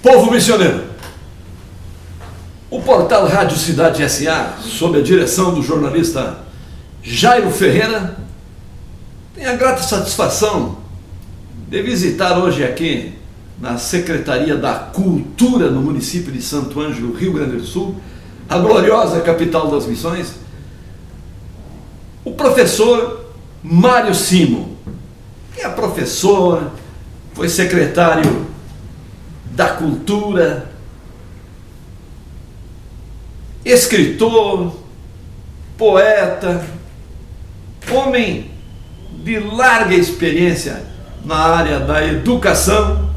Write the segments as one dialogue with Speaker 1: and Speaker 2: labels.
Speaker 1: Povo missioneiro, o portal Rádio Cidade S.A., sob a direção do jornalista Jairo Ferreira, tem a grata satisfação de visitar hoje aqui na Secretaria da Cultura no município de Santo Ângelo, Rio Grande do Sul, a gloriosa capital das missões, o professor Mário Simo, que é professor, foi secretário da Cultura, escritor, poeta, homem de larga experiência na área da educação,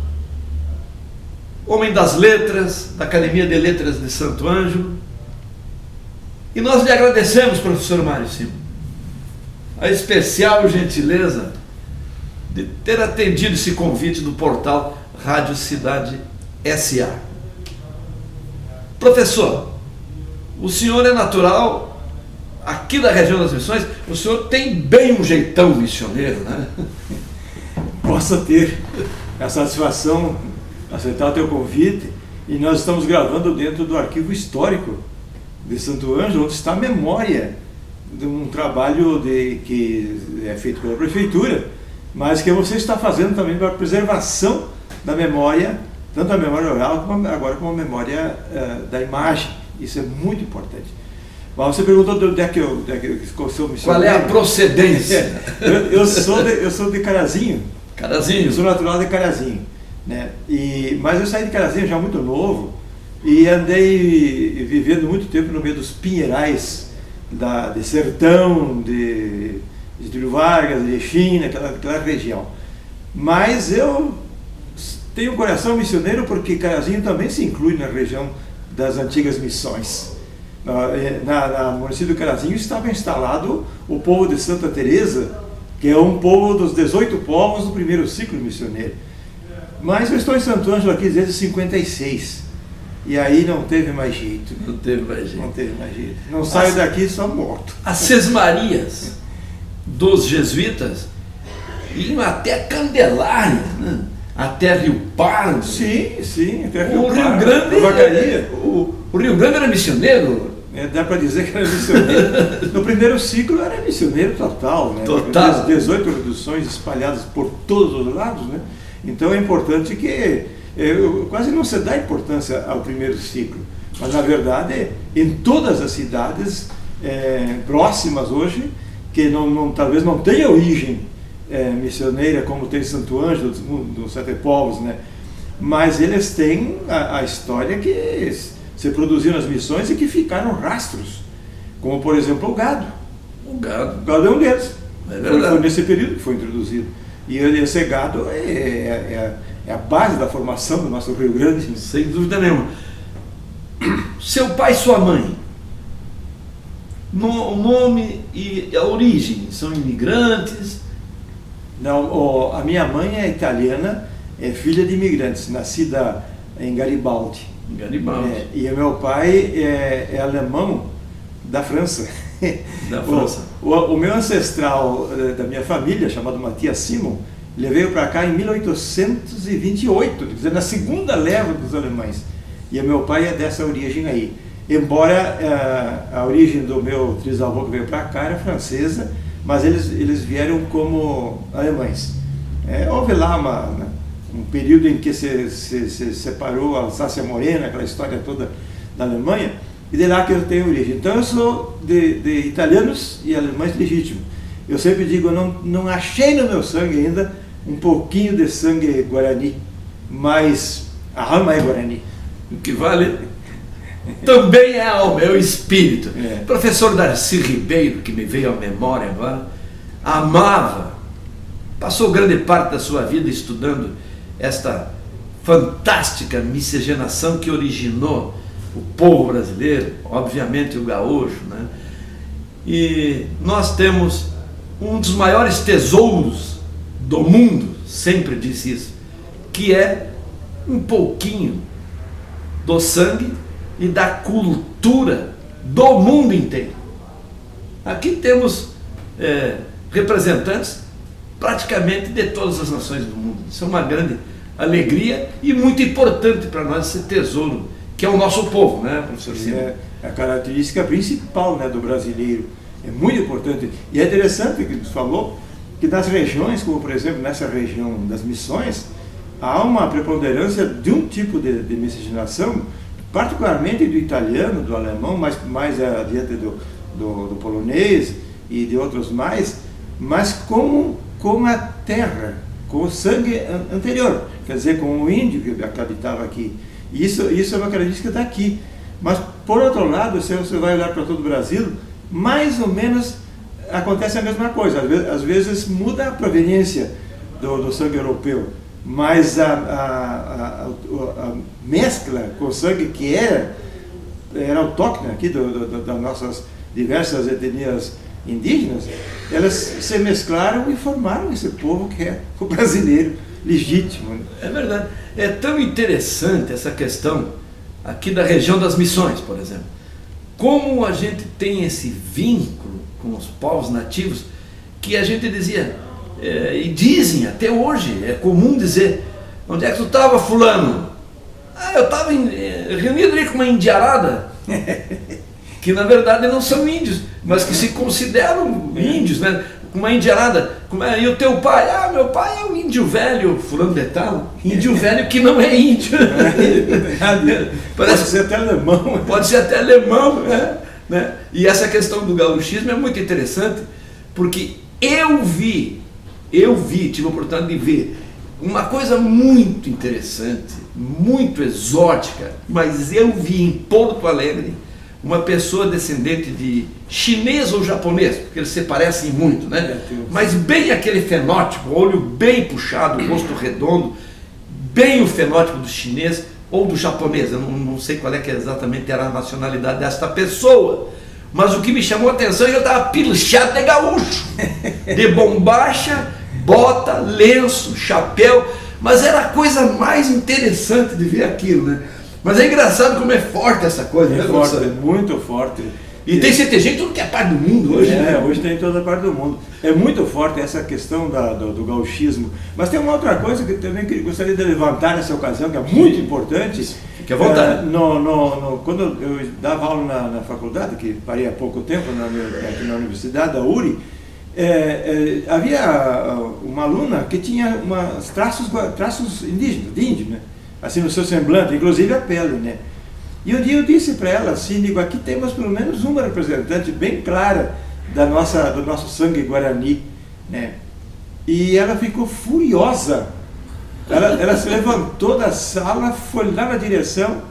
Speaker 1: homem das letras, da Academia de Letras de Santo Ângelo. E nós lhe agradecemos, professor Mário Simo, a especial gentileza de ter atendido esse convite do portal Rádio Cidade S.A. Professor, o senhor é natural aqui da região das missões, o senhor tem bem um jeitão missioneiro, né?
Speaker 2: Posso ter a satisfação de aceitar o teu convite, e nós estamos gravando dentro do arquivo histórico de Santo Ângelo, onde está a memória de um trabalho que é feito pela prefeitura, mas que você está fazendo também para a preservação da memória, tanto a memória oral como agora como a memória da imagem. Isso é muito importante. Mas você perguntou de onde é que eu sou missionário.
Speaker 1: Qual é a procedência?
Speaker 2: Eu sou de Carazinho.
Speaker 1: Carazinho?
Speaker 2: Eu sou natural de Carazinho, né? Mas eu saí de Carazinho já muito novo e andei vivendo muito tempo no meio dos pinheirais de Sertão, de Getúlio Vargas, de Erechim, aquela região. Mas eu tenho um coração missioneiro porque Carazinho também se inclui na região das antigas missões. No município de Carazinho estava instalado o povo de Santa Teresa, que é um povo dos 18 povos do primeiro ciclo missioneiro. Mas eu estou em Santo Ângelo aqui desde 56. E aí não teve mais jeito.
Speaker 1: Não teve mais jeito.
Speaker 2: Não teve mais jeito. Não saio daqui só morto.
Speaker 1: As sesmarias dos jesuítas iam até Candelária, né? Até Rio Pardo.
Speaker 2: Sim, até
Speaker 1: Rio Pardo. Rio Grande, o Rio Grande era missioneiro?
Speaker 2: Dá para dizer que era missioneiro. No primeiro ciclo era missioneiro total, né?
Speaker 1: Total.
Speaker 2: 18 reduções espalhadas por todos os lados, né? Então é importante que quase não se dá importância ao primeiro ciclo, mas na verdade em todas as cidades próximas hoje, que talvez não tenha origem missioneira como tem Santo Ângelo, dos Sete Povos, né? Mas eles têm a história que se produziu nas missões e que ficaram rastros, como por exemplo o gado.
Speaker 1: O gado.
Speaker 2: O gado é um deles.
Speaker 1: É verdade.
Speaker 2: Foi nesse período que foi introduzido. E esse gado é a base da formação do nosso Rio Grande.
Speaker 1: Sem dúvida nenhuma. Seu pai e sua mãe, o nome e a origem, são imigrantes?
Speaker 2: Não, a minha mãe é italiana, é filha de imigrantes, nascida em Garibaldi. E o meu pai é alemão da França.
Speaker 1: Da França.
Speaker 2: O meu ancestral da minha família, chamado Matias Simon, ele veio para cá em 1828, quer dizer, na segunda leva dos alemães. E o meu pai é dessa origem aí. Embora a origem do meu trisavô que veio para cá era francesa, mas eles vieram como alemães. Houve lá um período em que se separou a Alsácia Morena, aquela história toda da Alemanha, e de lá que eu tenho origem. Então eu sou de italianos e alemães legítimos. Eu sempre digo, eu não achei no meu sangue ainda um pouquinho de sangue guarani, mas a alma é guarani.
Speaker 1: O que vale também é a alma, é o espírito. Professor Darcy Ribeiro, que me veio à memória agora, passou grande parte da sua vida estudando esta fantástica miscigenação que originou o povo brasileiro, obviamente o gaúcho, né? E nós temos um dos maiores tesouros do mundo, sempre disse isso, que é um pouquinho do sangue e da cultura do mundo inteiro. Aqui temos representantes praticamente de todas as nações do mundo. Isso é uma grande alegria e muito importante para nós esse tesouro, que é o nosso povo, né, professor Simon?
Speaker 2: É a característica principal, né, do brasileiro. É muito importante. E é interessante o que você falou, que nas regiões, como por exemplo nessa região das missões, há uma preponderância de um tipo de miscigenação, particularmente do italiano, do alemão, mais adiante do polonês e de outros mais, mas com a terra, com o sangue anterior, quer dizer, com o índio que habitava aqui. Isso é uma característica daqui. Mas, por outro lado, se você vai olhar para todo o Brasil, mais ou menos acontece a mesma coisa. Às vezes muda a proveniência do sangue europeu, mas a mescla com o sangue que era autóctone aqui das nossas diversas etnias indígenas, elas se mesclaram e formaram esse povo que é o brasileiro legítimo. Né?
Speaker 1: É verdade. É tão interessante essa questão aqui da região das missões, por exemplo. Como a gente tem esse vínculo com os povos nativos, que a gente dizia, e dizem até hoje, é comum dizer, onde é que tu estava, fulano? Eu estava reunido ali com uma indiarada, que na verdade não são índios, mas que se consideram índios, né? Uma indiarada, e o teu pai? Meu pai é um índio velho, fulano de tal, índio velho que não é índio.
Speaker 2: Pode ser até alemão.
Speaker 1: Pode ser até alemão, né? E essa questão do gauchismo é muito interessante, porque eu vi, tive a oportunidade de ver uma coisa muito interessante, muito exótica, mas eu vi em Porto Alegre uma pessoa descendente de chinês ou japonês, porque eles se parecem muito, né? Mas bem aquele fenótipo, olho bem puxado, rosto redondo, bem o fenótipo do chinês ou do japonês. Eu não sei qual é que exatamente era a nacionalidade desta pessoa, mas o que me chamou a atenção é que ele estava pilchado de gaúcho, de bombacha, bota, lenço, chapéu, mas era a coisa mais interessante de ver aquilo, né? Mas é engraçado como é forte essa coisa,
Speaker 2: né? Forte, é muito forte.
Speaker 1: E tem gente em tudo que é parte do mundo hoje.
Speaker 2: Hoje tem em toda parte do mundo. É muito forte essa questão do gauchismo. Mas tem uma outra coisa que também gostaria de levantar nessa ocasião, que é muito importante.
Speaker 1: Fique à vontade.
Speaker 2: Quando eu dava aula na faculdade, que parei há pouco tempo aqui na Universidade da URI, havia uma aluna que tinha traços indígenas, de índio, né? Assim no seu semblante, inclusive a pele, né? E um dia eu disse para ela assim, digo, aqui temos pelo menos uma representante bem clara do nosso sangue guarani, né? E ela ficou furiosa. Ela se levantou da sala, foi lá na direção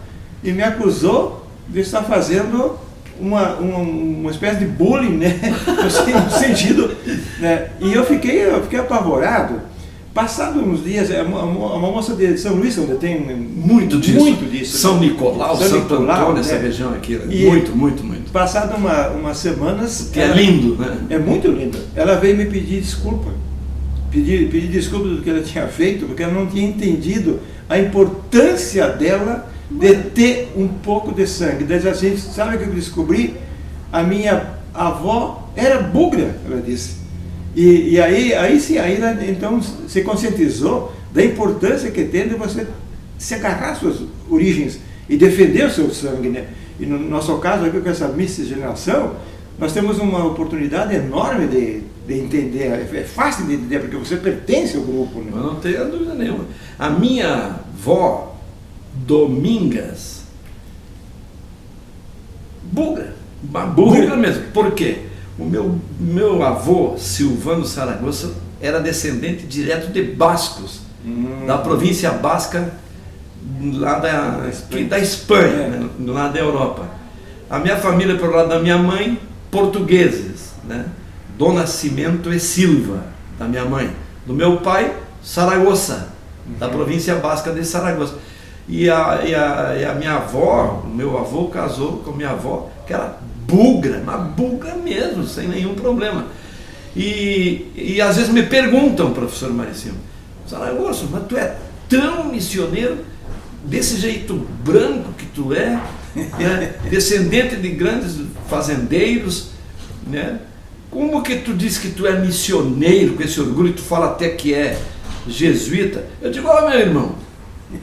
Speaker 2: e me acusou de estar fazendo uma espécie de bullying, né? No sentido, né? E eu fiquei apavorado. Passado uns dias, uma moça de São Luís, onde tem muito disso.
Speaker 1: São Nicolau, Santo Antônio, essa região aqui. Muito.
Speaker 2: Passado umas semanas...
Speaker 1: Que é lindo, né?
Speaker 2: É muito lindo. Ela veio me pedir desculpa. Pedir desculpa do que ela tinha feito, porque ela não tinha entendido a importância dela de ter um pouco de sangue. Daí assim, sabe o que eu descobri? A minha avó era bugra, ela disse. E aí ela então se conscientizou da importância que tem de você se agarrar às suas origens e defender o seu sangue, né? E no nosso caso aqui com essa miscigenação, nós temos uma oportunidade enorme de entender, é fácil de entender, porque você pertence ao grupo, né?
Speaker 1: Eu não tenho dúvida nenhuma. A minha avó, Domingas, bugra mesmo. Por quê? O meu avô, Silvano Saragossa, era descendente direto de bascos, da província basca, lá da Espanha, né, lá da Europa. A minha família, pelo lado da minha mãe, portugueses, né? Do Nascimento e Silva, da minha mãe. Do meu pai, Saragossa, da província basca de Saragossa. E a minha avó, o meu avô casou com a minha avó, que era bugra, uma bugra mesmo, sem nenhum problema. E às vezes me perguntam, professor Maricino, Saragossa, mas tu é tão missioneiro, desse jeito branco que tu é, né? Descendente de grandes fazendeiros, né? Como que tu diz que tu é missioneiro com esse orgulho, tu fala até que é jesuíta? Eu digo, ó, meu irmão,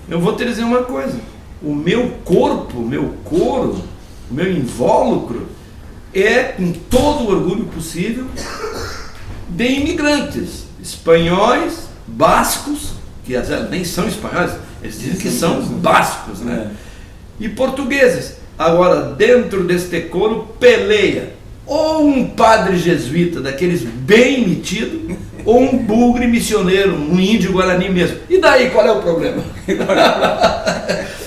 Speaker 1: eu vou te dizer uma coisa, o meu corpo, o meu couro, o meu invólucro é, com todo o orgulho possível, de imigrantes, espanhóis, bascos, que às vezes nem são espanhóis, eles dizem que são bascos, né? E portugueses. Agora, dentro deste couro, peleia ou um padre jesuíta, daqueles bem metido, ou um bugre missioneiro, um índio guarani mesmo. E daí, qual é o problema?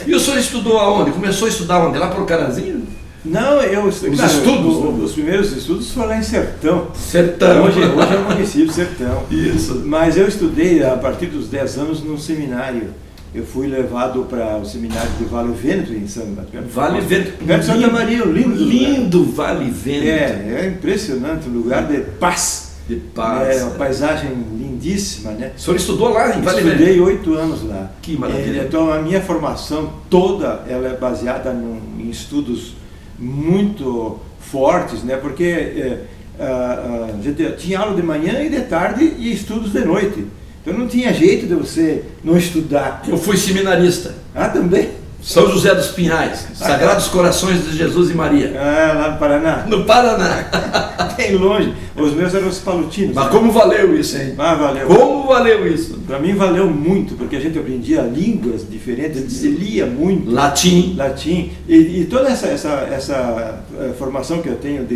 Speaker 1: E o senhor estudou aonde? Começou a estudar onde? Lá por Carazinho?
Speaker 2: Não,
Speaker 1: Os estudos?
Speaker 2: Os primeiros estudos foram lá em Sertão.
Speaker 1: Sertão.
Speaker 2: Hoje é o município Sertão.
Speaker 1: Isso.
Speaker 2: Mas eu estudei a partir dos 10 anos num seminário. Eu fui levado para o seminário de Vale Vento em Santa
Speaker 1: Vale Vento.
Speaker 2: Perto de Santa Maria,
Speaker 1: lindo Vale Vento.
Speaker 2: É impressionante, um lugar de paz.
Speaker 1: De paz.
Speaker 2: É uma paisagem lindíssima, né?
Speaker 1: O senhor estudou lá em Vale Vento?
Speaker 2: Estudei 8 anos lá.
Speaker 1: Que maravilha.
Speaker 2: Então a minha formação toda ela é baseada em estudos muito fortes, né? Porque a gente tinha aula de manhã e de tarde e estudos de noite. Então não tinha jeito de você não estudar.
Speaker 1: Eu fui seminarista.
Speaker 2: Ah, também?
Speaker 1: São José dos Pinhais, Sagrados Corações de Jesus e Maria.
Speaker 2: Ah, lá no Paraná.
Speaker 1: No Paraná.
Speaker 2: Bem longe. Os meus eram os palutinos.
Speaker 1: Mas como valeu isso, hein?
Speaker 2: Ah, valeu.
Speaker 1: Como valeu isso?
Speaker 2: Para mim valeu muito, porque a gente aprendia línguas diferentes, a gente se lia muito.
Speaker 1: Latim.
Speaker 2: E toda essa formação que eu tenho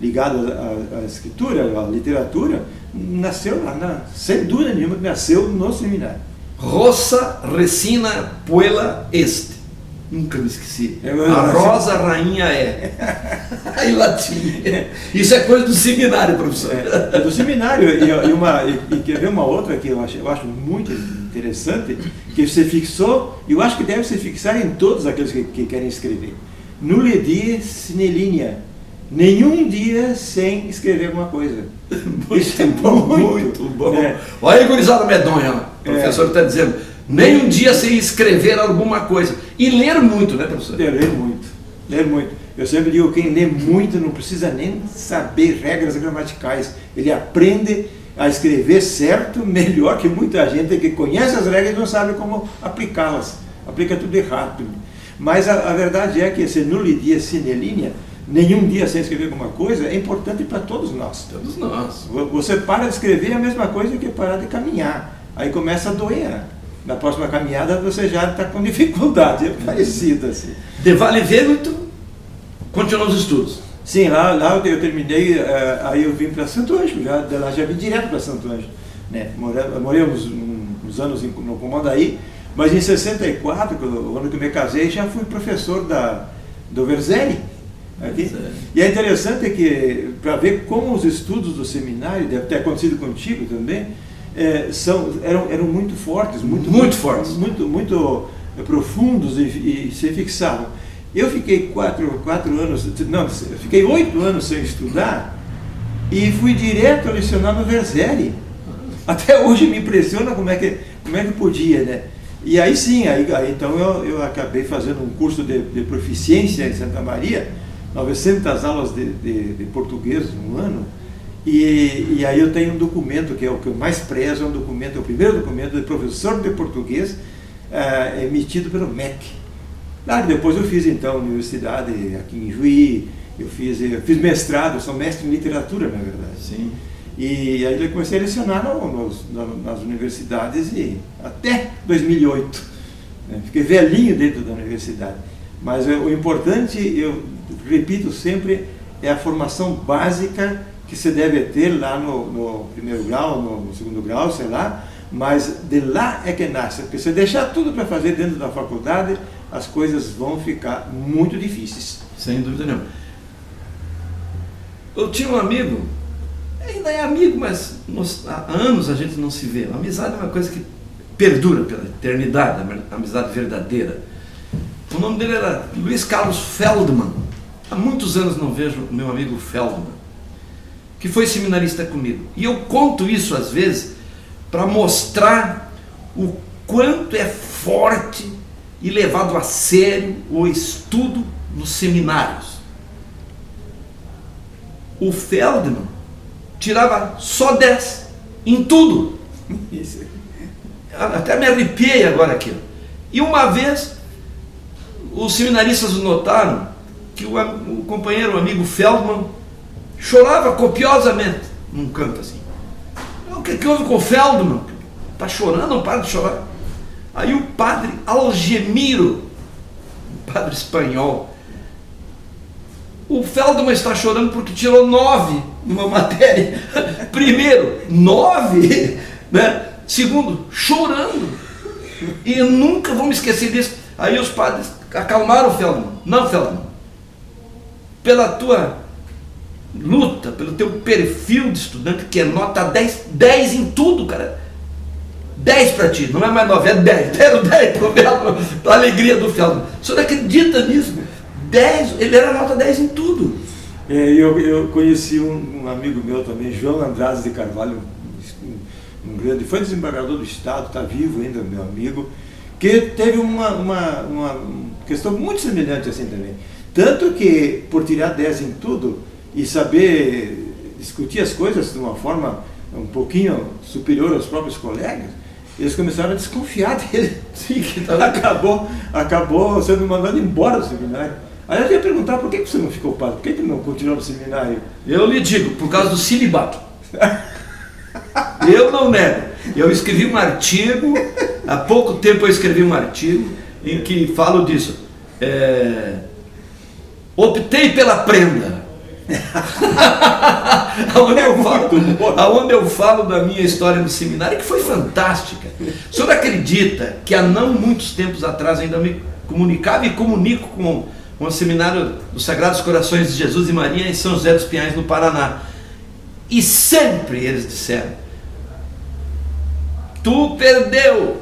Speaker 2: ligada à escritura, à literatura, nasceu lá, sem dúvida nenhuma, nasceu no seminário.
Speaker 1: Rosa Resina Puela Este. Nunca me esqueci. A Rosa Rainha é. Em latim. Isso é coisa do seminário, professor.
Speaker 2: É do seminário. E quer ver uma outra que eu acho muito interessante, que você fixou, e eu acho que deve se fixar em todos aqueles que querem escrever. Nulle die sine linea. Nenhum dia sem escrever alguma coisa.
Speaker 1: Isso é bom, muito bom. Olha aí, gurizada medonha. O professor está dizendo, nem um dia sem escrever alguma coisa. E ler muito, né, professor?
Speaker 2: Ler muito. Eu sempre digo, quem lê muito não precisa nem saber regras gramaticais. Ele aprende a escrever certo, melhor que muita gente que conhece as regras e não sabe como aplicá-las. Aplica tudo errado. Mas a verdade é que esse nulle die sine linea, nenhum dia sem escrever alguma coisa, é importante para todos nós.
Speaker 1: Todos nós.
Speaker 2: Você para de escrever é a mesma coisa que parar de caminhar. Aí começa a doer. Na próxima caminhada você já está com dificuldade, é parecido assim.
Speaker 1: De Vale Vento, continuou os estudos.
Speaker 2: Sim, lá eu terminei, aí eu vim para Santo Ângelo, de lá já vim direto para Santo Ângelo. Né? Morei uns anos no Comandaí, mas em 64, o ano que eu me casei, já fui professor do Verzelli. Aqui. E é interessante que, para ver como os estudos do seminário, deve ter acontecido contigo também, eram muito fortes, muito fortes, muito profundos e se fixavam. Eu fiquei 8 anos sem estudar e fui direto a lecionar no Verzelli. Até hoje me impressiona como é que podia, né? E aí sim, então eu acabei fazendo um curso de proficiência em Santa Maria, 900 aulas de português no ano, e aí eu tenho um documento que é o que eu mais prezo, é o primeiro documento de professor de português emitido pelo MEC. Depois eu fiz então universidade aqui em Juí, eu fiz mestrado, eu sou mestre em literatura, na verdade.
Speaker 1: Sim.
Speaker 2: E aí eu comecei a lecionar nas universidades até 2008. Né? Fiquei velhinho dentro da universidade. Mas o importante, eu repito sempre, é a formação básica que você deve ter lá no primeiro grau, no segundo grau, sei lá, mas de lá é que nasce. Porque se deixar tudo para fazer dentro da faculdade, as coisas vão ficar muito difíceis.
Speaker 1: Sem dúvida nenhuma. Eu tinha um amigo, ainda é amigo, mas há anos a gente não se vê. A amizade é uma coisa que perdura pela eternidade, a amizade verdadeira. O nome dele era Luiz Carlos Feldman. Há muitos anos não vejo o meu amigo Feldman, que foi seminarista comigo. E eu conto isso às vezes para mostrar o quanto é forte e levado a sério o estudo nos seminários. o Feldman tirava só 10 em tudo.
Speaker 2: Isso.
Speaker 1: Até me arrepiei agora aqui. E uma vez, os seminaristas notaram que o companheiro, o amigo Feldman, chorava copiosamente num canto assim. O que houve com o Feldman? Está chorando, não para de chorar. Aí o padre Algemiro, um padre espanhol, o Feldman está chorando porque tirou 9 numa matéria. Primeiro, 9, né? Segundo, chorando. E eu nunca vou me esquecer disso. Aí os padres acalmaram o Feldman. Não, Feldman, pela tua luta, pelo teu perfil de estudante, que é nota 10, 10 em tudo, cara. 10 para ti, não é mais 9, é 10. Deram 10 para a alegria do Feldman. O senhor acredita nisso? 10, ele era nota 10 em tudo.
Speaker 2: Eu conheci um amigo meu também, João Andrade de Carvalho, um grande, foi desembargador do Estado, está vivo ainda, meu amigo, que teve uma questão muito semelhante assim também. Tanto que, por tirar 10 em tudo e saber discutir as coisas de uma forma um pouquinho superior aos próprios colegas, eles começaram a desconfiar dele.
Speaker 1: Sim, que
Speaker 2: acabou sendo mandado embora do seminário. Aí eu ia perguntar, por que você não ficou padre? Por que não continuou no seminário?
Speaker 1: Eu lhe digo, por causa do celibato. Eu não nego. Eu escrevi um artigo, há pouco tempo eu escrevi um artigo em que falo disso. Optei pela prenda. Aonde eu falo da minha história no seminário, que foi fantástica. O senhor acredita que há não muitos tempos atrás ainda me comunicava e comunico com o seminário dos Sagrados Corações de Jesus e Maria em São José dos Pinhais, no Paraná, e sempre eles disseram: tu perdeu,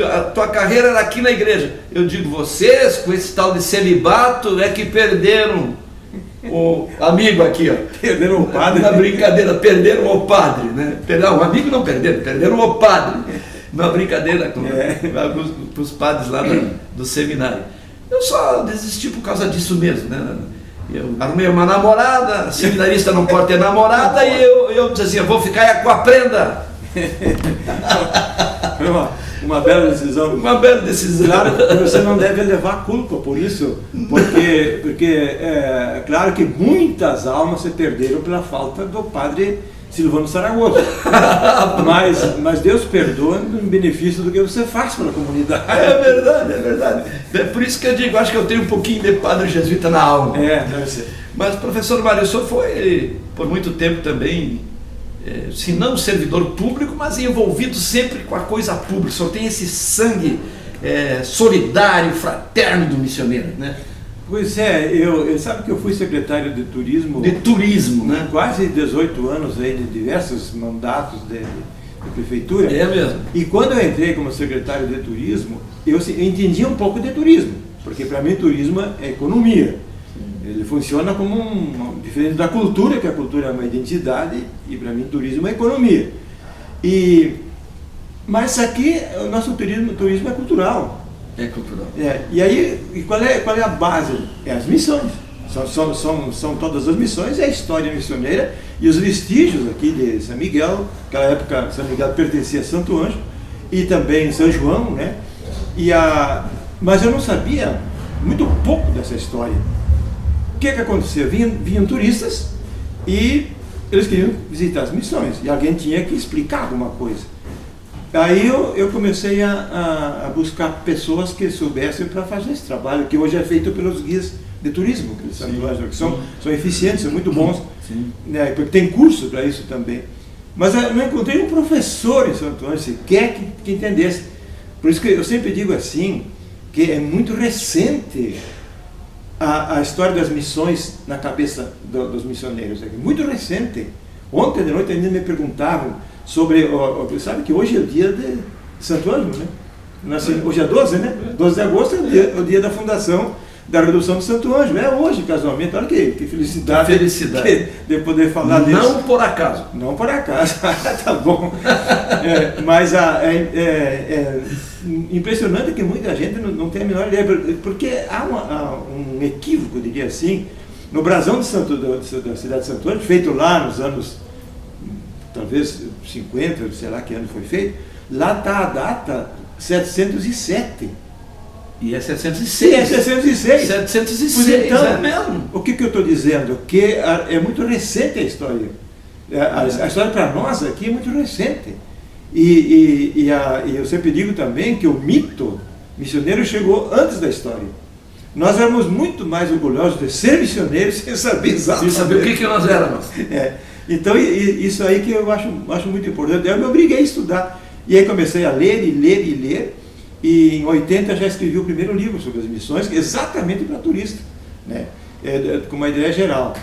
Speaker 1: a tua carreira era aqui na igreja. Eu digo, vocês com esse tal de celibato é que perderam o amigo aqui, ó.
Speaker 2: Perderam o padre.
Speaker 1: Na brincadeira, perderam o padre, né? O amigo não perderam o padre. Na brincadeira com os padres lá do seminário. Eu só desisti por causa disso mesmo, né? Eu arrumei uma namorada, seminarista não pode ter namorada, e eu disse assim, eu vou ficar com a prenda.
Speaker 2: Foi uma bela decisão.
Speaker 1: Uma bela decisão.
Speaker 2: Claro que você não deve levar culpa por isso, porque é claro que muitas almas se perderam pela falta do padre Silvano Saragossa. mas Deus perdoa em benefício do que você faz pela comunidade.
Speaker 1: É verdade, é verdade. É por isso que eu digo, acho que eu tenho um pouquinho de padre jesuíta na alma.
Speaker 2: Deve ser.
Speaker 1: Mas, professor Mário, o senhor foi por muito tempo também, se não servidor público, mas envolvido sempre com a coisa pública. O senhor tem esse sangue solidário, fraterno do missioneiro, né?
Speaker 2: Pois é, eu sabe que eu fui secretário de turismo.
Speaker 1: De turismo, né?
Speaker 2: Quase 18 anos aí, de diversos mandatos de prefeitura.
Speaker 1: É mesmo.
Speaker 2: E quando eu entrei como secretário de turismo, eu entendia um pouco de turismo, porque para mim turismo é economia. Ele funciona como diferente da cultura, que a cultura é uma identidade, e para mim turismo é economia. Mas aqui o nosso turismo é cultural.
Speaker 1: É cultural.
Speaker 2: E aí, qual é a base? É as missões. São todas as missões, é a história missioneira e os vestígios aqui de São Miguel. Naquela época São Miguel pertencia a Santo Ângelo e também São João, né? Mas eu não sabia muito pouco dessa história. O que acontecia? Vinham turistas e eles queriam visitar as missões e alguém tinha que explicar alguma coisa. Aí eu comecei a buscar pessoas que soubessem para fazer esse trabalho, que hoje é feito pelos guias de turismo, que são eficientes, são muito bons, né, porque tem curso para isso também. Mas eu não encontrei um professor em Santo Ângelo sequer que entendesse. Por isso que eu sempre digo assim, que é muito recente a história das missões na cabeça dos missioneiros. É muito recente. Ontem de noite ainda me perguntavam sobre, sabe que hoje é o dia de Santo Ângelo, né? Hoje é 12, né? 12 de agosto é o dia da fundação da redução de Santo Ângelo. É hoje, casualmente. Olha que felicidade.
Speaker 1: Que felicidade.
Speaker 2: De poder falar disso.
Speaker 1: Não por acaso.
Speaker 2: Não por acaso. Tá bom. Mas é impressionante que muita gente não tem a menor ideia, porque há um equívoco, eu diria assim, no brasão da cidade de Santo Ângelo, feito lá nos anos, talvez 50, sei lá que ano foi feito, lá está a data 707.
Speaker 1: E é 706.
Speaker 2: É 706.
Speaker 1: 706,
Speaker 2: então,
Speaker 1: é mesmo.
Speaker 2: O que eu estou dizendo? Que é muito recente a história. A história para nós aqui é muito recente. E eu sempre digo também que o mito missioneiro chegou antes da história. Nós éramos muito mais orgulhosos de ser missioneiros sem saber exatamente.
Speaker 1: Sem saber o que nós éramos.
Speaker 2: Então, isso aí que eu acho muito importante. Eu me obriguei a estudar. E aí comecei a ler e ler e ler. E em 80 já escrevi o primeiro livro sobre as missões, exatamente para turista, né? Com uma ideia geral.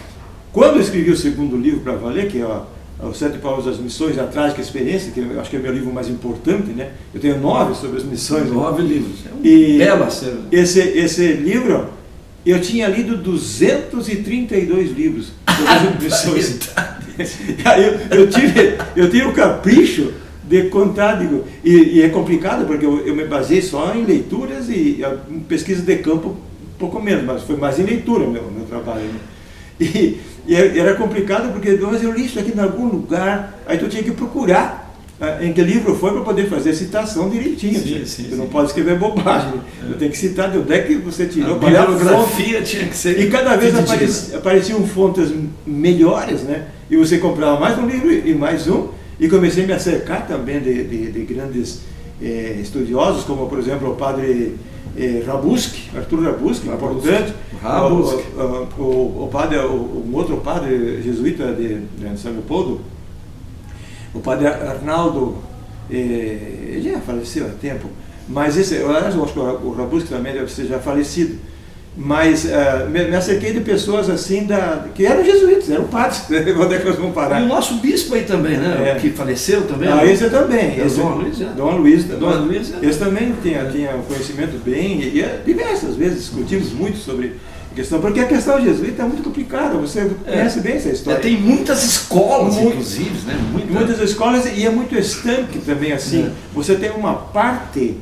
Speaker 2: Quando eu escrevi o segundo livro para valer, que é Os 7 Paulos das Missões, a Trágica Experiência, que eu acho que é o meu livro mais importante, né? Eu tenho 9 sobre as missões.
Speaker 1: 9 livros.
Speaker 2: Belo acervo. Esse livro, eu tinha lido 232 livros sobre as missões. Aí eu tive o capricho de contar, digo, e é complicado porque eu me baseei só em leituras e pesquisa de campo um pouco menos, mas foi mais em leitura meu trabalho, né? E era complicado porque mas eu li isso aqui em algum lugar, aí tu tinha que procurar em que livro foi para poder fazer a citação direitinho. Você não pode escrever bobagem, eu tenho que citar de onde é que você tirou.
Speaker 1: A bibliografia tinha que ser.
Speaker 2: E cada vez apareciam fontes melhores, né? E você comprava mais um livro e mais um. E comecei a me acercar também de grandes estudiosos, como, por exemplo, o padre Rabuski, Arthur Rabuski, importante. Um outro padre jesuíta de São Leopoldo, o padre Arnaldo, ele já faleceu há tempo, mas eu acho que o Rabuski também deve ser já falecido. Mas me acerquei de pessoas assim, que eram jesuítas, eram padres. Onde é que nós vamos parar?
Speaker 1: E o nosso bispo aí também, né? Que faleceu também.
Speaker 2: Esse também. Dom Luiz. Esse também tinha um conhecimento bem, e diversas vezes discutimos muito sobre a questão, porque a questão jesuíta é muito complicada, você conhece bem essa história.
Speaker 1: Tem muitas escolas, inclusive, né?
Speaker 2: Muitas escolas, e é muito estanque também, assim. Você tem uma parte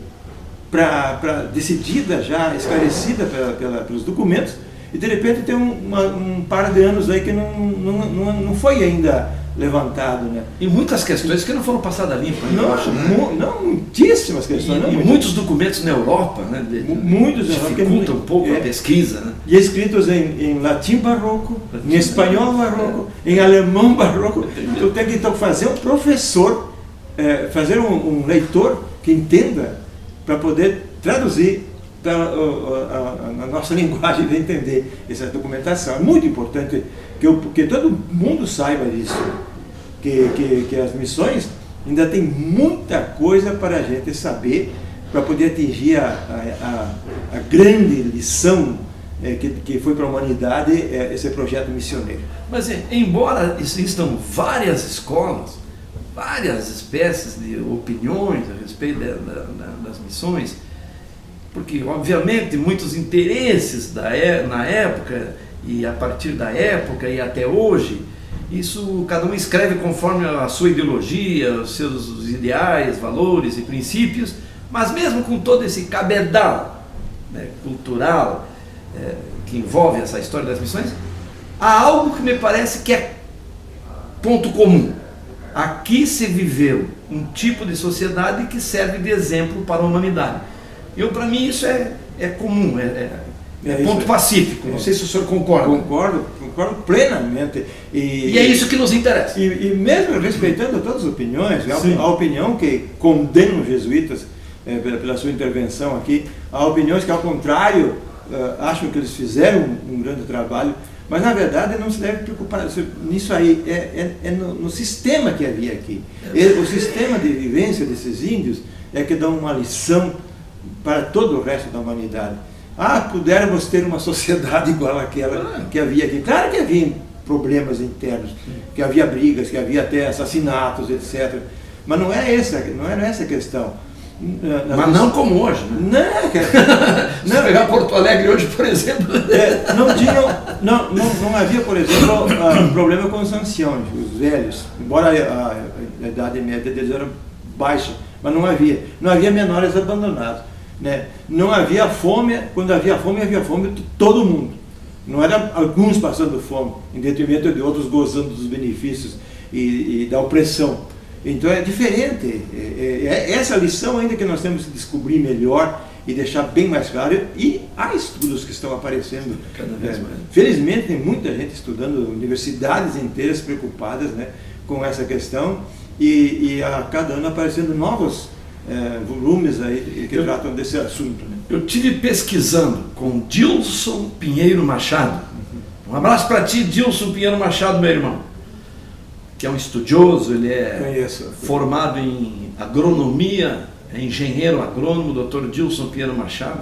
Speaker 2: decidida já, esclarecida pelos documentos, e de repente tem um par de anos aí que não foi ainda levantado, né?
Speaker 1: E muitas questões que não foram passadas limpo ainda, eu acho, né?
Speaker 2: Muitíssimas questões.
Speaker 1: E muitos documentos na Europa, né?
Speaker 2: Muitos
Speaker 1: dificultam um pouco a pesquisa, né?
Speaker 2: E escritos em latim barroco, em espanhol barroco, em alemão barroco. Eu tenho que então fazer um professor, fazer um leitor que entenda, para poder traduzir a nossa linguagem de entender essa documentação. É muito importante que todo mundo saiba disso, que as missões ainda tem muita coisa para a gente saber, para poder atingir a grande lição que foi para a humanidade esse projeto missioneiro.
Speaker 1: Mas, embora existam várias escolas, várias espécies de opiniões a respeito das missões, porque obviamente muitos interesses na época e a partir da época e até hoje, isso cada um escreve conforme a sua ideologia, os seus ideais, valores e princípios, mas mesmo com todo esse cabedal, né, cultural que envolve essa história das missões, há algo que me parece que é ponto comum. Aqui se viveu um tipo de sociedade que serve de exemplo para a humanidade. Para mim isso é comum, ponto pacífico. Não sei se o senhor concorda.
Speaker 2: Concordo plenamente.
Speaker 1: E é isso que nos interessa.
Speaker 2: E mesmo respeitando todas as opiniões, a opinião que condena os jesuítas pela sua intervenção aqui, há opiniões que, ao contrário, acham que eles fizeram um grande trabalho. Mas, na verdade, não se deve preocupar nisso aí, no sistema que havia aqui. O sistema de vivência desses índios é que dá uma lição para todo o resto da humanidade. Pudermos ter uma sociedade igual àquela que havia aqui. Claro que havia problemas internos, que havia brigas, que havia até assassinatos, etc. Mas não era essa a questão.
Speaker 1: Mas não como hoje, né? Se pegar Porto Alegre hoje, por exemplo.
Speaker 2: Não havia, por exemplo, problema com os anciãos, os velhos, embora a idade média deles era baixa, mas não havia menores abandonados, né? Não havia fome, quando havia fome de todo mundo, Não era alguns passando fome, em detrimento de outros gozando dos benefícios e da opressão. Então é diferente. Essa lição ainda que nós temos que descobrir melhor e deixar bem mais claro. E há estudos que estão aparecendo.
Speaker 1: Cada vez mais.
Speaker 2: Felizmente tem muita gente estudando, universidades inteiras preocupadas, né, com essa questão. E a cada ano aparecendo novos volumes aí que tratam desse assunto. Né?
Speaker 1: Eu tive pesquisando com Dilson Pinheiro Machado. Um abraço para ti, Dilson Pinheiro Machado, meu irmão, que é um estudioso, ele é formado em agronomia, é engenheiro agrônomo, Dr. Dilson Pinheiro Machado,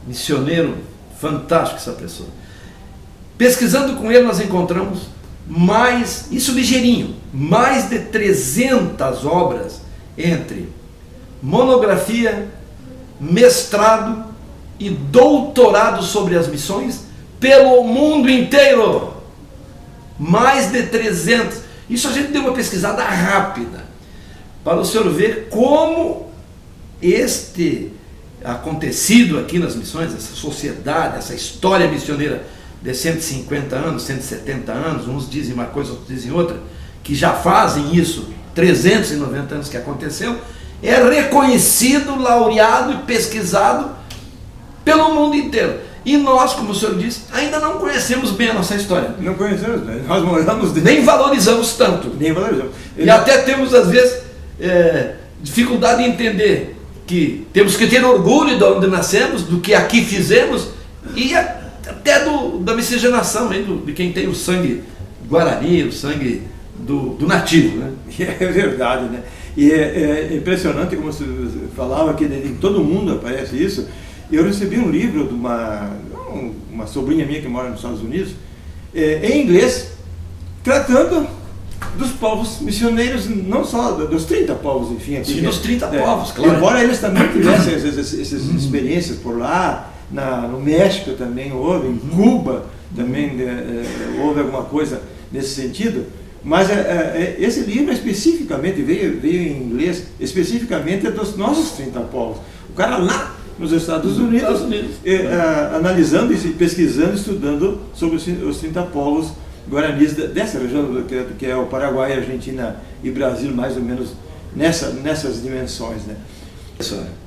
Speaker 1: missioneiro, fantástico essa pessoa. Pesquisando com ele nós encontramos isso ligeirinho, mais de 300 obras entre monografia, mestrado e doutorado sobre as missões pelo mundo inteiro. Mais de 300. Isso a gente deu uma pesquisada rápida para o senhor ver como este acontecido aqui nas missões, essa sociedade, essa história missioneira de 150 anos, 170 anos, uns dizem uma coisa, outros dizem outra, que já fazem isso, 390 anos que aconteceu, é reconhecido, laureado e pesquisado pelo mundo inteiro. E nós, como o senhor disse, ainda não conhecemos bem a nossa história.
Speaker 2: Não conhecemos, nós moramos dentro.
Speaker 1: Nem valorizamos tanto.
Speaker 2: Nem valorizamos.
Speaker 1: E até temos, às vezes, dificuldade em entender que temos que ter orgulho de onde nascemos, do que aqui fizemos, e até da miscigenação, de quem tem o sangue guarani, o sangue do nativo. Né?
Speaker 2: É verdade, né? E é impressionante como você falava que em todo mundo aparece isso. Eu recebi um livro de uma sobrinha minha que mora nos Estados Unidos, em inglês, tratando dos povos missioneiros, não só dos 30 povos, enfim. Aqui,
Speaker 1: sim, dos 30 povos, claro.
Speaker 2: Embora eles também tivessem essas experiências por lá, no México também houve, em Cuba também houve alguma coisa nesse sentido. Mas esse livro especificamente veio em inglês, especificamente dos nossos 30 povos. O cara lá nos Estados Unidos. Analisando e pesquisando, estudando sobre os 30 povos guaranis dessa região, que é o Paraguai, Argentina e Brasil, mais ou menos nessas dimensões. Né?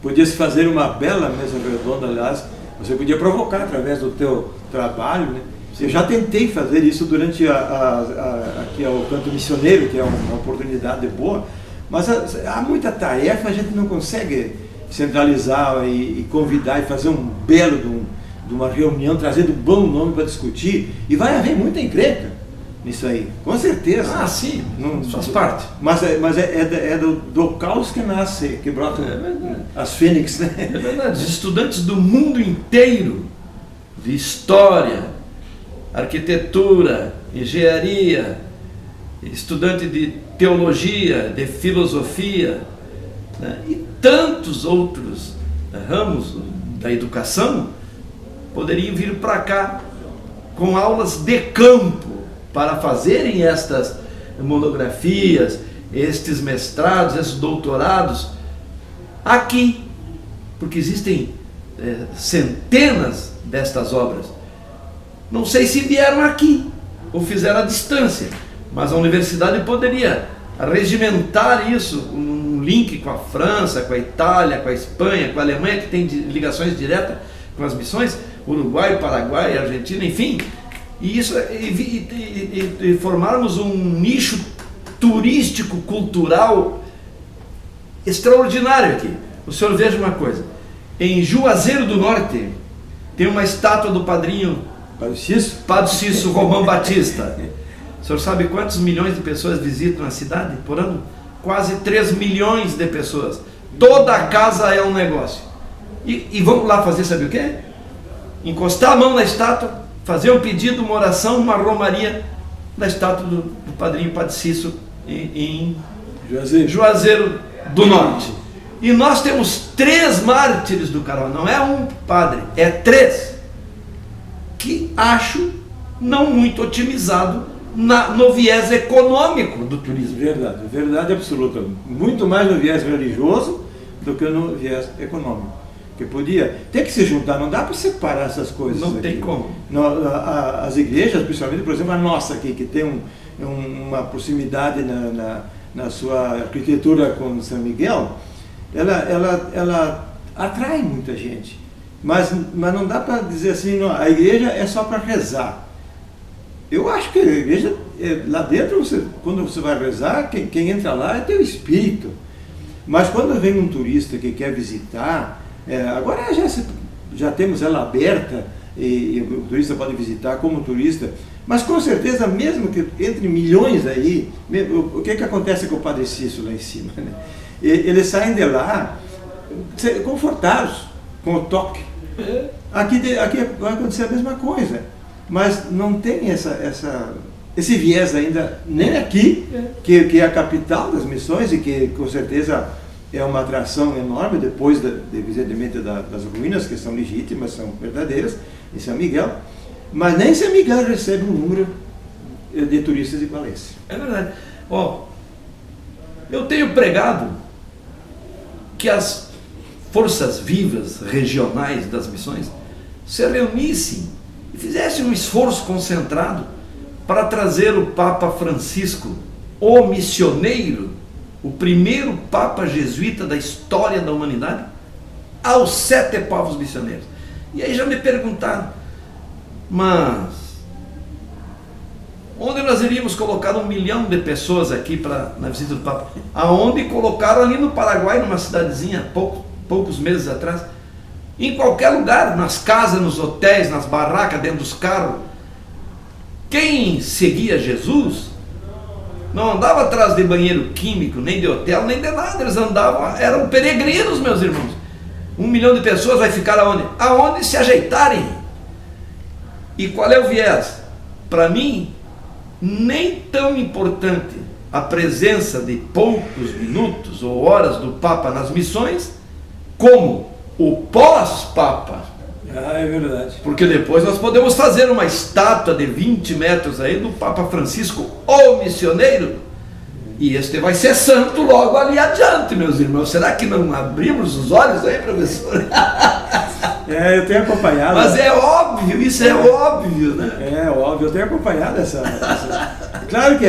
Speaker 2: Podia-se fazer uma bela mesa redonda, aliás, você podia provocar através do teu trabalho, né? Eu já tentei fazer isso durante aqui o Canto Missioneiro, que é uma oportunidade boa, mas há muita tarefa, a gente não consegue centralizar e convidar e fazer um belo de uma reunião, trazendo um bom nome para discutir, e vai haver muita encrenca nisso aí, com certeza.
Speaker 1: Ah, sim, não faz parte.
Speaker 2: Mas é do caos que nasce, que brotam as fênix, né?
Speaker 1: É verdade, os estudantes do mundo inteiro, de história, arquitetura, engenharia, estudante de teologia, de filosofia, né? E tantos outros ramos da educação poderiam vir para cá com aulas de campo para fazerem estas monografias, estes mestrados, esses doutorados aqui, porque existem centenas destas obras. Não sei se vieram aqui ou fizeram à distância, mas a universidade poderia regimentar isso, um link com a França, com a Itália, com a Espanha, com a Alemanha, que tem ligações diretas com as missões, Uruguai, Paraguai, Argentina, enfim, e formarmos um nicho turístico, cultural extraordinário aqui. O senhor veja uma coisa, em Juazeiro do Norte tem uma estátua do padrinho Padre Cício Romão Batista. O senhor sabe quantos milhões de pessoas visitam a cidade por ano? Quase 3 milhões de pessoas. Toda a casa é um negócio. E vamos lá fazer, sabe o quê? Encostar a mão na estátua, fazer um pedido, uma oração, uma romaria da estátua do padrinho Padre Cício em Juazeiro do Norte. E nós temos 3 mártires do Carol, não é um padre, é 3, que acho não muito otimizado no viés econômico do turismo.
Speaker 2: Verdade absoluta. Muito mais no viés religioso do que no viés econômico. que podia, tem que se juntar, não dá para separar essas coisas.
Speaker 1: Não
Speaker 2: aqui.
Speaker 1: tem como.
Speaker 2: As igrejas, principalmente, por exemplo, a nossa aqui, que tem uma proximidade na sua arquitetura com São Miguel, ela atrai muita gente. Mas não dá para dizer assim, não, a igreja é só para rezar. Eu acho que a igreja, lá dentro, quando você vai rezar, quem entra lá é teu espírito. Mas quando vem um turista que quer visitar, agora já temos ela aberta, e o turista pode visitar como turista, mas com certeza, mesmo que entre milhões aí, o que acontece com o Padre Cício lá em cima? Né? Eles saem de lá confortados com o toque. Aqui vai acontecer a mesma coisa, mas não tem esse viés ainda, nem aqui, que é a capital das missões e que com certeza é uma atração enorme depois, evidentemente, das ruínas, que são legítimas, são verdadeiras, em São Miguel, mas nem São Miguel recebe um número de turistas igual a esse.
Speaker 1: É verdade. Eu tenho pregado que as forças vivas regionais das missões se reunissem e fizessem um esforço concentrado para trazer o Papa Francisco, o missioneiro, o primeiro Papa jesuíta da história da humanidade, aos 7 povos missioneiros. E aí já me perguntaram, mas onde nós iríamos colocar 1 milhão de pessoas aqui na visita do Papa? Aonde colocaram ali no Paraguai, numa cidadezinha, poucos meses atrás, em qualquer lugar, nas casas, nos hotéis, nas barracas, dentro dos carros. Quem seguia Jesus não andava atrás de banheiro químico, nem de hotel, nem de nada, eles andavam, eram peregrinos, meus irmãos. 1 milhão de pessoas vai ficar aonde? Aonde se ajeitarem. E qual é o viés? Para mim, nem tão importante a presença de poucos minutos ou horas do Papa nas missões, como o pós-Papa.
Speaker 2: É verdade.
Speaker 1: Porque depois nós podemos fazer uma estátua de 20 metros aí do Papa Francisco, o missioneiro, e este vai ser santo logo ali adiante, meus irmãos. Será que não abrimos os olhos aí, professor?
Speaker 2: Eu tenho acompanhado.
Speaker 1: Mas é óbvio, isso é óbvio, né?
Speaker 2: É óbvio, eu tenho acompanhado essa... Claro que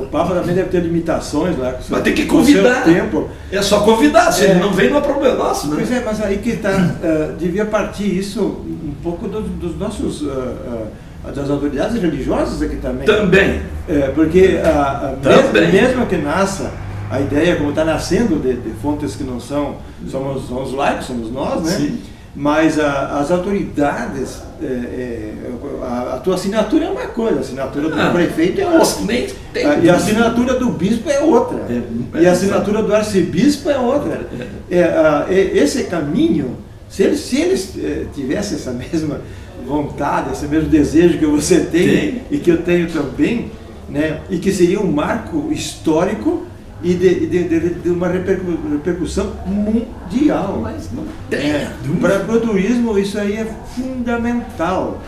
Speaker 2: o Papa também deve ter limitações lá.
Speaker 1: Mas tem que convidar.
Speaker 2: Tempo.
Speaker 1: É só convidar, se ele não vem, não é problema nosso, né?
Speaker 2: Pois é, mas aí que está, devia partir isso um pouco dos nossos... das autoridades religiosas aqui também.
Speaker 1: Também.
Speaker 2: Porque mesmo que nasça a ideia, como está nascendo de fontes que não somos os laicos, somos nós, né?
Speaker 1: Sim.
Speaker 2: Mas as autoridades, a tua assinatura é uma coisa, a assinatura do prefeito é outra.
Speaker 1: Nem tem
Speaker 2: E a assinatura do bispo é outra. E a assinatura do arcebispo é outra. Esse caminho, se eles tivessem essa mesma vontade, esse mesmo desejo que você tem e que eu tenho também, né, e que seria um marco histórico e de uma repercussão mundial.
Speaker 1: Mas não tem.
Speaker 2: Para o turismo isso aí é fundamental.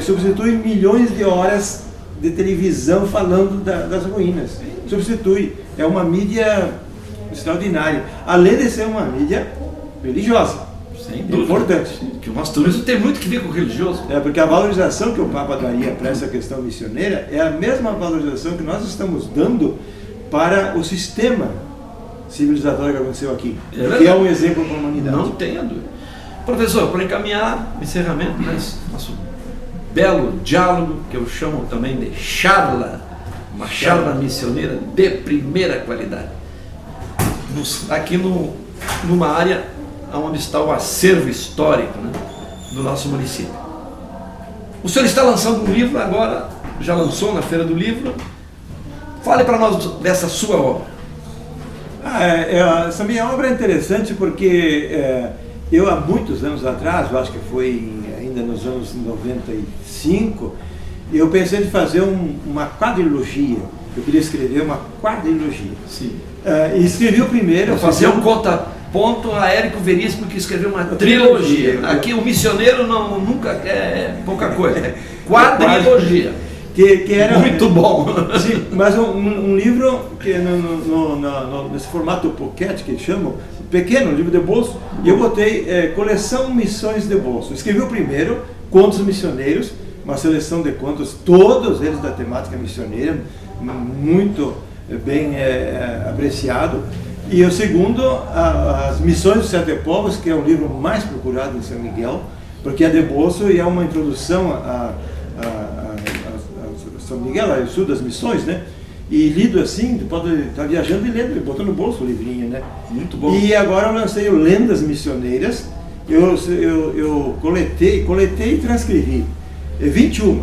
Speaker 2: Substitui milhões de horas de televisão falando das ruínas. Substitui. É uma mídia extraordinária. Além de ser uma mídia religiosa.
Speaker 1: Sem dúvida.
Speaker 2: Importante.
Speaker 1: Que o nosso turismo tem muito que ver com o religioso.
Speaker 2: Porque a valorização que o Papa daria para essa questão missioneira é a mesma valorização que nós estamos dando para o sistema civilizatório que aconteceu aqui, que é um exemplo para a humanidade.
Speaker 1: Não tenha dúvida. Professor, para encaminhar o encerramento desse nosso belo diálogo, que eu chamo também de charla, uma charla missioneira de primeira qualidade, aqui numa área onde está o acervo histórico, né, do nosso município. O senhor está lançando um livro agora, já lançou na Feira do Livro. Fale para nós dessa sua obra.
Speaker 2: Essa minha obra é interessante porque eu há muitos anos atrás, eu acho que foi ainda nos anos 95, eu pensei em fazer uma quadrilogia. Eu queria escrever uma quadrilogia.
Speaker 1: Sim.
Speaker 2: E escrevi o primeiro.
Speaker 1: Eu fazia um contraponto a Érico Veríssimo, que escreveu uma trilogia. Aqui o missioneiro nunca é pouca coisa. Quadrilogia.
Speaker 2: que era
Speaker 1: Muito bom.
Speaker 2: sim, mas um livro que nesse formato pocket que chamam, pequeno, livro de bolso, e eu botei coleção Missões de Bolso. Escrevi o primeiro, Contos Missioneiros, uma seleção de contos, todos eles da temática missioneira, muito bem apreciado. E o segundo, As Missões dos Sete Povos, que é o livro mais procurado em São Miguel, porque é de bolso e é uma introdução a São Miguel, ao estudo das missões, né? E lido assim, pode estar viajando e lendo, botou no bolso o livrinho, né?
Speaker 1: Muito bom.
Speaker 2: E agora eu lancei o Lendas Missioneiras, eu coletei e transcrevi 21.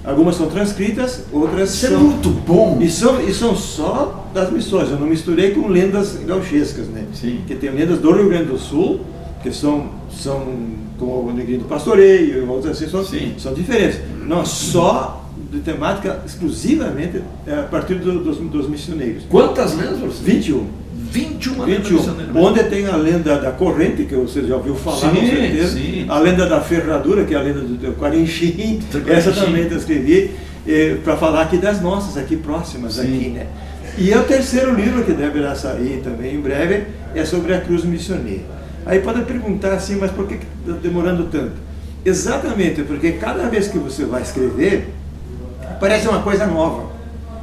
Speaker 2: Algumas são transcritas, outras
Speaker 1: Isso
Speaker 2: são...
Speaker 1: é muito bom.
Speaker 2: E são só das missões, eu não misturei com lendas gauchescas, né?
Speaker 1: Sim.
Speaker 2: Que tem lendas do Rio Grande do Sul, que são como o Negrinho do Pastoreio, outras assim, são diferentes. Não, só de temática exclusivamente a partir dos missioneiros.
Speaker 1: Quantas mesmo?
Speaker 2: 21.
Speaker 1: 21 lendas missioneiras.
Speaker 2: Onde tem a lenda da corrente, que você já ouviu falar, com certeza.
Speaker 1: Sim.
Speaker 2: A lenda da ferradura, que é a lenda do Quarenchim. Essa também eu escrevi para falar aqui das nossas, aqui próximas, aqui, né? E o terceiro livro, que deverá sair também em breve, é sobre a cruz missioneira. Aí pode perguntar assim, mas por que está demorando tanto? Exatamente, porque cada vez que você vai escrever, parece uma coisa nova.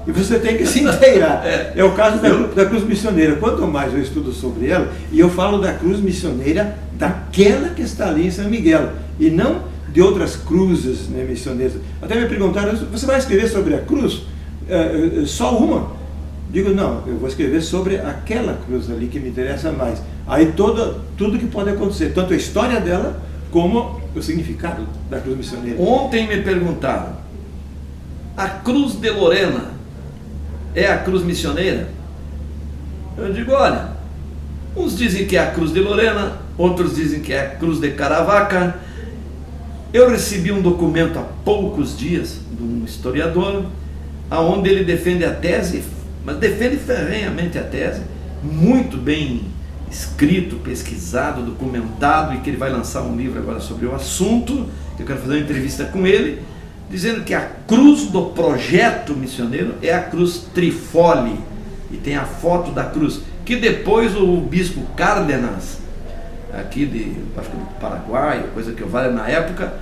Speaker 2: E você tem que se inteirar. É o caso da cruz missioneira. Quanto mais eu estudo sobre ela, e eu falo da cruz missioneira, daquela que está ali em São Miguel, e não de outras cruzes, né, missioneiras. Até me perguntaram, você vai escrever sobre a cruz? Só uma? Digo, não, eu vou escrever sobre aquela cruz ali que me interessa mais. Aí tudo que pode acontecer, tanto a história dela, como o significado da cruz missioneira.
Speaker 1: Ontem me perguntaram, a cruz de Lorena é a cruz missioneira? Eu digo, olha, uns dizem que é a cruz de Lorena, outros dizem que é a cruz de Caravaca. Eu recebi um documento há poucos dias de um historiador, onde ele defende a tese, mas defende ferrenhamente a tese, muito bem escrito, pesquisado, documentado, e que ele vai lançar um livro agora sobre o assunto. Eu quero fazer uma entrevista com ele, dizendo que a cruz do projeto missioneiro é a cruz trifole, e tem a foto da cruz, que depois o bispo Cárdenas, aqui acho que do Paraguai, coisa que eu valha na época,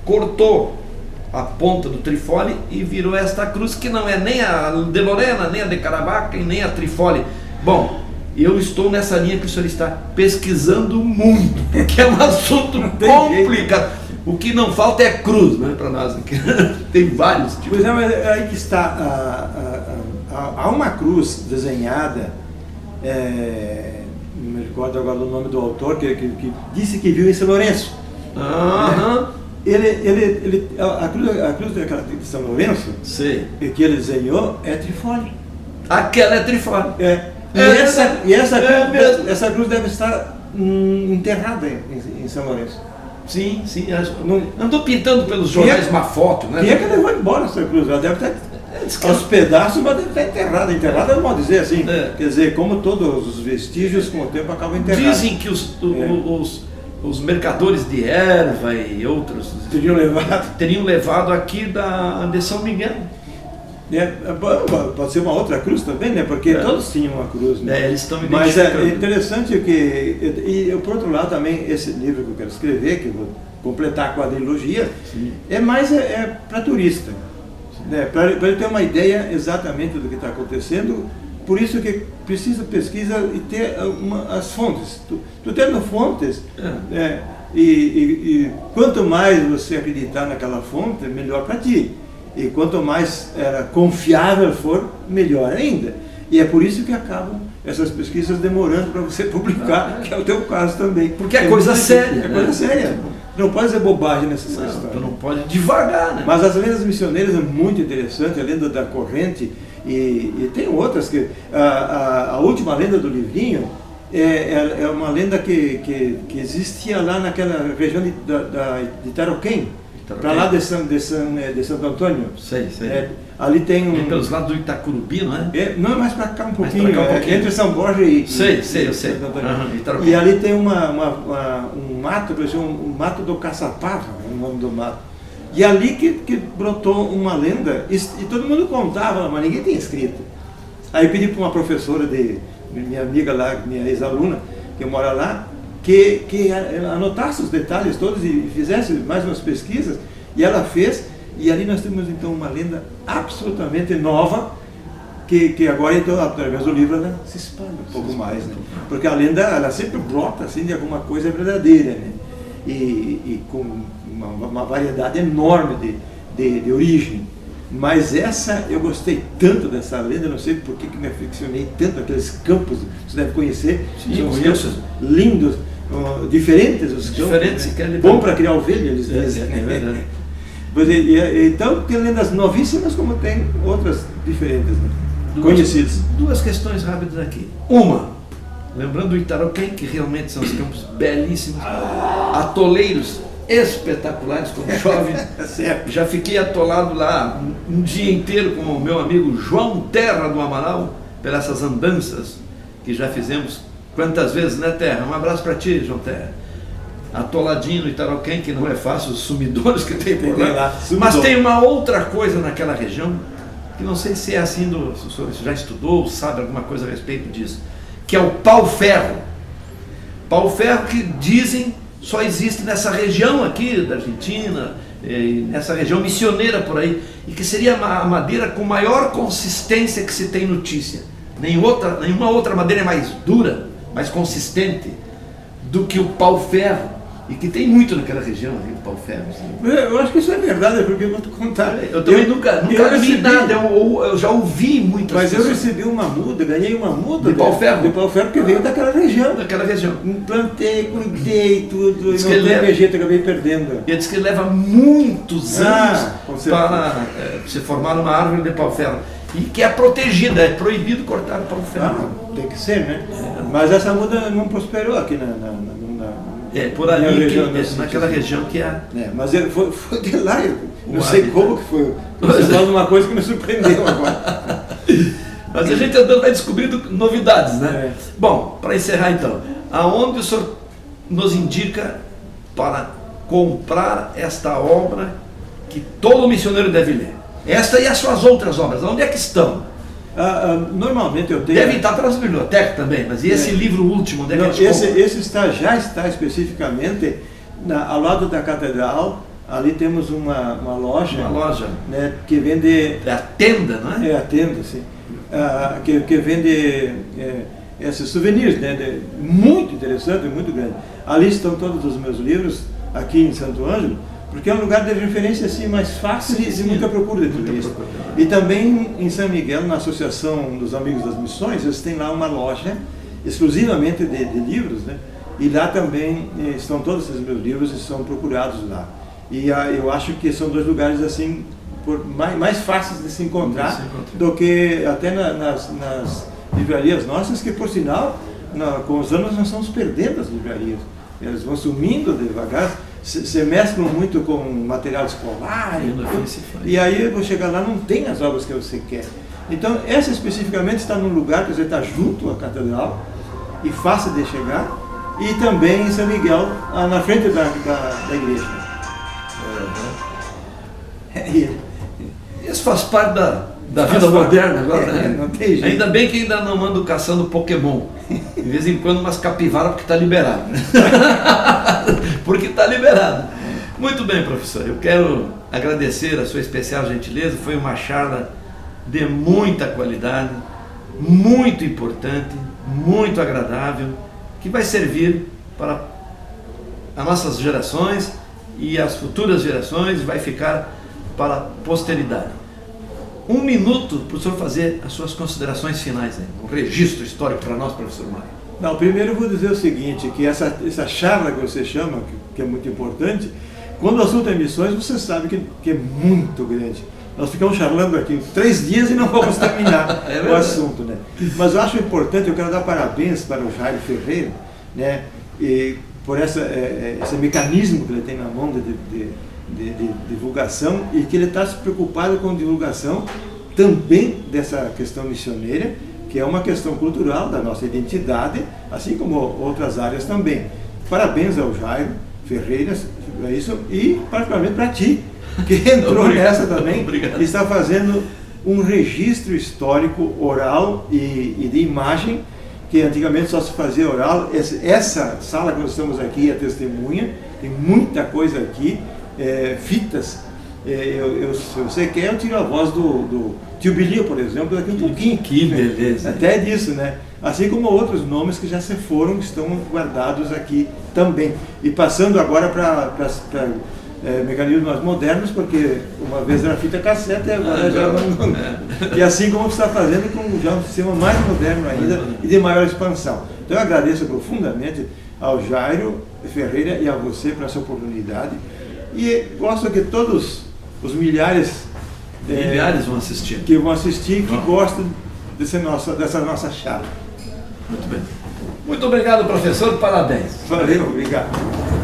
Speaker 1: cortou a ponta do trifole e virou esta cruz, que não é nem a de Lorena, nem a de Caravaca e nem a trifole. Bom, eu estou nessa linha que o senhor está pesquisando muito, porque é um assunto complicado. O que não falta é cruz, né, para nós aqui. Tem vários tipos.
Speaker 2: Pois é, mas aí que está. Há uma cruz desenhada, não me recordo agora o nome do autor, que disse que viu em São Lourenço. A cruz de São Lourenço, que ele desenhou, é trifole.
Speaker 1: Aquela é trifole.
Speaker 2: Essa cruz deve estar enterrada em São Lourenço.
Speaker 1: Sim, andou pintando pelos jornais uma foto, né?
Speaker 2: Quem é que levou embora essa cruz? Ela deve estar aos pedaços, mas deve estar enterrada. Enterrada não pode dizer assim. Quer dizer, como todos os vestígios, com o tempo acabam enterrados.
Speaker 1: Dizem que os mercadores de erva e outros teriam levado aqui de São Miguel.
Speaker 2: Pode ser uma outra cruz também, né? Porque todos tinham uma cruz, né?
Speaker 1: Eles estão
Speaker 2: Mas
Speaker 1: identificando.
Speaker 2: é interessante e por outro lado também, esse livro que eu quero escrever, que eu vou completar a quadrilogia, é mais para turista, né? Para ele ter uma ideia exatamente do que está acontecendo. Por isso que precisa pesquisa e ter as fontes. Tu tendo fontes, e quanto mais você acreditar naquela fonte, melhor para ti. E quanto mais confiável for, melhor ainda. E é por isso que acabam essas pesquisas demorando para você publicar, que é o teu caso também.
Speaker 1: Porque é coisa séria.
Speaker 2: É coisa séria. Não pode ser bobagem nessas questões.
Speaker 1: Tu não pode devagar, né?
Speaker 2: Mas as lendas missioneiras é muito interessante, a lenda da corrente, e tem outras que... A última lenda do livrinho é uma lenda que existia lá naquela região de Itaroquém. Para lá de Santo Antônio.
Speaker 1: Sei.
Speaker 2: Ali tem um...
Speaker 1: É pelos lados do Itacurubi, não é?
Speaker 2: Não, mais para cá um pouquinho. Entre São Borja
Speaker 1: e eu sei.
Speaker 2: E ali tem um mato, um mato do Caçapava, é o nome do mato. E ali que brotou uma lenda, e todo mundo contava, mas ninguém tinha escrito. Aí eu pedi para uma professora, minha amiga lá, minha ex-aluna, que mora lá, que anotasse os detalhes todos e fizesse mais umas pesquisas, e ela fez, e ali nós temos então uma lenda absolutamente nova, que agora, então, através do livro, ela se espalha um pouco mais, né? Porque a lenda, ela sempre brota assim, de alguma coisa verdadeira, né? E com uma variedade enorme de origem. Mas essa, eu gostei tanto dessa lenda, não sei por que me aficionei tanto aqueles campos, você deve conhecer, são os campos lindos, diferentes, os
Speaker 1: diferentes,
Speaker 2: campos, bom para criar ovelha, eles dizem.
Speaker 1: É verdade.
Speaker 2: Então, tem lendas novíssimas, como tem outras diferentes, né? Conhecidas.
Speaker 1: Duas questões rápidas aqui. Uma, lembrando o Itaroquém, que realmente são os campos belíssimos, atoleiros espetaculares quando chove. Já fiquei atolado lá um dia inteiro com o meu amigo João Terra do Amaral, pelas essas andanças que já fizemos quantas vezes, né, Terra? Um abraço para ti, João Terra. Atoladinho no Itaroquém, que não é fácil, os sumidores que tem por lá. Mas tem uma outra coisa naquela região, que não sei se é assim, se o senhor já estudou, sabe alguma coisa a respeito disso, que é o pau-ferro. Pau-ferro que dizem só existe nessa região aqui da Argentina, nessa região missioneira por aí, e que seria a madeira com maior consistência que se tem notícia. Nenhuma outra madeira é mais dura, mais consistente do que o pau-ferro. E que tem muito naquela região ali, o pau-ferro.
Speaker 2: Eu acho que isso é verdade, porque eu vou te contar.
Speaker 1: Eu também nunca vi nada, eu já ouvi muitas
Speaker 2: coisas. Mas
Speaker 1: pessoas.
Speaker 2: eu recebi uma muda, ganhei uma muda
Speaker 1: de pau-ferro?
Speaker 2: De pau-ferro, que veio daquela região.
Speaker 1: Daquela região.
Speaker 2: Plantei, cuidei, tudo, e não teve jeito, acabei perdendo.
Speaker 1: E diz que leva muitos anos para se formar uma árvore de pau-ferro. E que é protegida, é proibido cortar o pau-ferro.
Speaker 2: Tem que ser, né? Mas essa muda não prosperou aqui
Speaker 1: por ali, naquela região que é.
Speaker 2: Mas foi de lá, eu não sei como que foi. Você falando uma coisa que me surpreendeu agora.
Speaker 1: Mas a gente andando vai descobrindo novidades, né? Bom, para encerrar então, aonde o senhor nos indica para comprar esta obra que todo missionário deve ler? Esta e as suas outras obras, onde é que estão?
Speaker 2: Normalmente eu tenho...
Speaker 1: Deve estar pelas bibliotecas também, mas e esse livro último, onde é que a gente compra?
Speaker 2: Esse já está especificamente ao lado da catedral. Ali temos uma loja.
Speaker 1: Uma loja.
Speaker 2: Né, que vende...
Speaker 1: É a tenda, não é?
Speaker 2: É a tenda, sim. Que vende esses souvenirs, né, muito interessante, muito grande. Ali estão todos os meus livros, aqui em Santo Ângelo, porque é um lugar de referência assim, mais fácil e de muita procura de turista. E também em São Miguel, na Associação dos Amigos das Missões, eles têm lá uma loja exclusivamente de livros, né? E lá também estão todos esses meus livros e são procurados lá. E eu acho que são dois lugares assim mais fáceis de se encontrar do que até nas livrarias nossas, que por sinal, com os anos nós estamos perdendo as livrarias. Elas vão sumindo devagar. Se mesclam muito com material escolar e aí eu vou chegar lá, não tem as obras que você quer. Então essa especificamente está num lugar que você está junto à catedral e fácil de chegar, e também em São Miguel, na frente da igreja.
Speaker 1: Isso faz parte da vida moderna agora, né?
Speaker 2: Não tem jeito.
Speaker 1: Ainda bem que ainda não ando caçando Pokémon. De vez em quando umas capivaras, porque está liberado. Porque está liberado. Muito bem, professor. Eu quero agradecer a sua especial gentileza. Foi uma charla de muita qualidade, muito importante, muito agradável, que vai servir para as nossas gerações e as futuras gerações, vai ficar para a posteridade. 1 minuto para o senhor fazer as suas considerações finais, né? Um registro histórico para nós, professor Mário.
Speaker 2: Não, primeiro eu vou dizer o seguinte, que essa charla que você chama, que é muito importante, quando o assunto é missões, você sabe que é muito grande. Nós ficamos charlando aqui 3 dias e não vamos terminar o assunto, né? Mas eu acho importante, eu quero dar parabéns para o Jairo Ferreira, né? E por esse mecanismo que ele tem na mão de divulgação, e que ele está se preocupado com divulgação também dessa questão missioneira, que é uma questão cultural da nossa identidade, assim como outras áreas também. Parabéns ao Jairo Ferreira, isso, e particularmente para ti, que entrou nessa também,
Speaker 1: Obrigado.
Speaker 2: está fazendo um registro histórico oral e de imagem, que antigamente só se fazia oral. Essa sala que nós estamos aqui é testemunha, tem muita coisa aqui, fitas. Se você quer, eu tiro a voz do tio Bilio, por exemplo, daqui um pouquinho.
Speaker 1: Que beleza.
Speaker 2: Até disso, né? Assim como outros nomes que já se foram, que estão guardados aqui também. E passando agora para mecanismos mais modernos, porque uma vez era fita cassete e agora já não. E assim como está fazendo com já um sistema mais moderno ainda e de maior expansão. Então eu agradeço profundamente ao Jairo Ferreira e a você por essa oportunidade. E gosto que todos os milhares
Speaker 1: vão assistir.
Speaker 2: Que vão assistir, que gostam dessa nossa charla.
Speaker 1: Muito bem. Muito obrigado, professor. Parabéns.
Speaker 2: Valeu, obrigado.